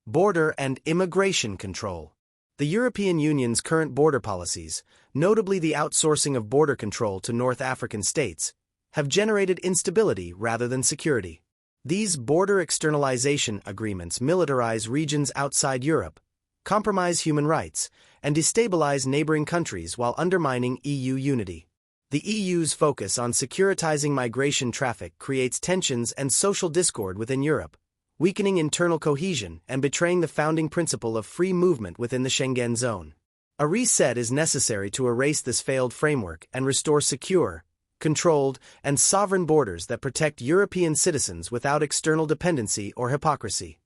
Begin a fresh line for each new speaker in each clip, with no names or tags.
Border and immigration control. The European Union's current border policies, notably the outsourcing of border control to North African states, have generated instability rather than security. These border externalization agreements militarize regions outside Europe, compromise human rights, and destabilize neighboring countries while undermining EU unity. The EU's focus on securitizing migration traffic creates tensions and social discord within Europe, weakening internal cohesion and betraying the founding principle of free movement within the Schengen zone. A reset is necessary to erase this failed framework and restore secure, controlled, and sovereign borders that protect European citizens without external dependency or hypocrisy.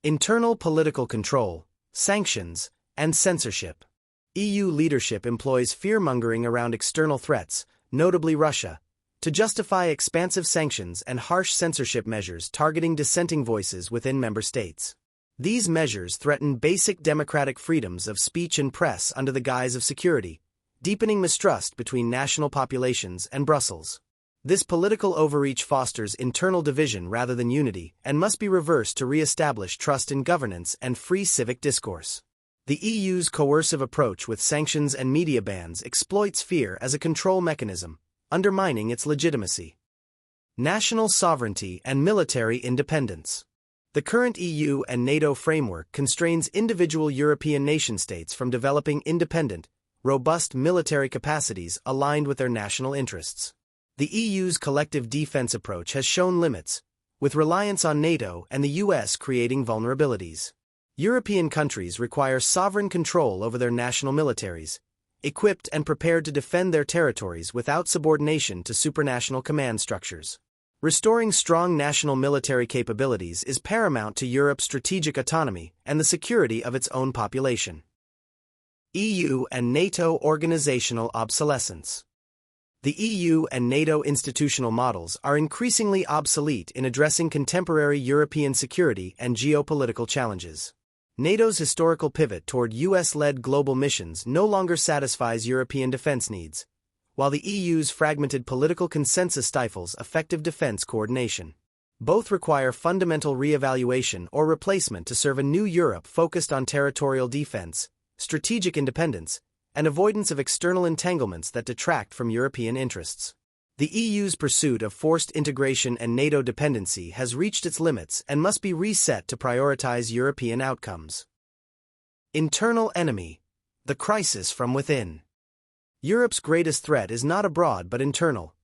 Internal political control, sanctions, and censorship. EU leadership employs fear-mongering around external threats, notably Russia, to justify expansive sanctions and harsh censorship measures targeting dissenting voices within member states. These measures threaten basic democratic freedoms of speech and press under the guise of security, deepening mistrust between national populations and Brussels. This political overreach fosters internal division rather than unity and must be reversed to re-establish trust in governance and free civic discourse. The EU's coercive approach with sanctions and media bans exploits fear as a control mechanism, undermining its legitimacy. National sovereignty and military independence. The current EU and NATO framework constrains individual European nation-states from developing independent, robust military capacities aligned with their national interests. The EU's collective defense approach has shown limits, with reliance on NATO and the US creating vulnerabilities. European countries require sovereign control over their national militaries, equipped and prepared to defend their territories without subordination to supranational command structures. Restoring strong national military capabilities is paramount to Europe's strategic autonomy and the security of its own population. EU and NATO organizational obsolescence. The EU and NATO institutional models are increasingly obsolete in addressing contemporary European security and geopolitical challenges. NATO's historical pivot toward US-led global missions no longer satisfies European defense needs, while the EU's fragmented political consensus stifles effective defense coordination. Both require fundamental re-evaluation or replacement to serve a new Europe focused on territorial defense, strategic independence, and avoidance of external entanglements that detract from European interests. The EU's pursuit of forced integration and NATO dependency has reached its limits and must be reset to prioritize European outcomes. Internal enemy. The crisis from within. Europe's greatest threat is not abroad but internal.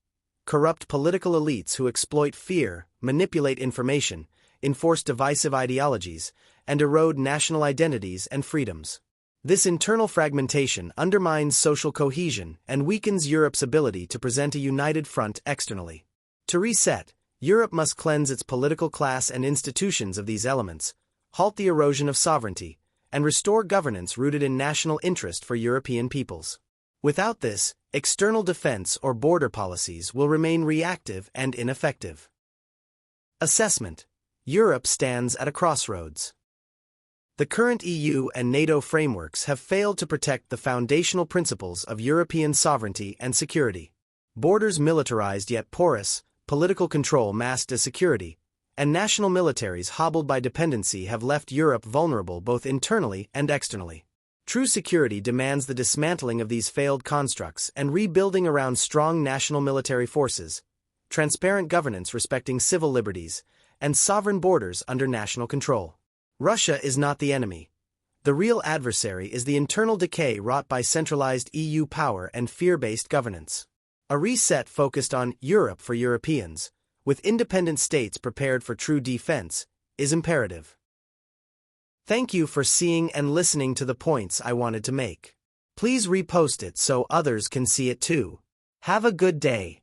Corrupt political elites who exploit fear, manipulate information, enforce divisive ideologies, and erode national identities and freedoms. This internal fragmentation undermines social cohesion and weakens Europe's ability to present a united front externally. To reset, Europe must cleanse its political class and institutions of these elements, halt the erosion of sovereignty, and restore governance rooted in national interest for European peoples. Without this, external defense or border policies will remain reactive and ineffective. Assessment. Europe stands at a crossroads. The current EU and NATO frameworks have failed to protect the foundational principles of European sovereignty and security. Borders militarized yet porous, political control masked as security, and national militaries hobbled by dependency have left Europe vulnerable both internally and externally. True security demands the dismantling of these failed constructs and rebuilding around strong national military forces, transparent governance respecting civil liberties, and sovereign borders under national control. Russia is not the enemy. The real adversary is the internal decay wrought by centralized EU power and fear-based governance. A reset focused on Europe for Europeans, with independent states prepared for true defense, is imperative. Thank you for seeing and listening to the points I wanted to make. Please repost it so others can see it too. Have a good day.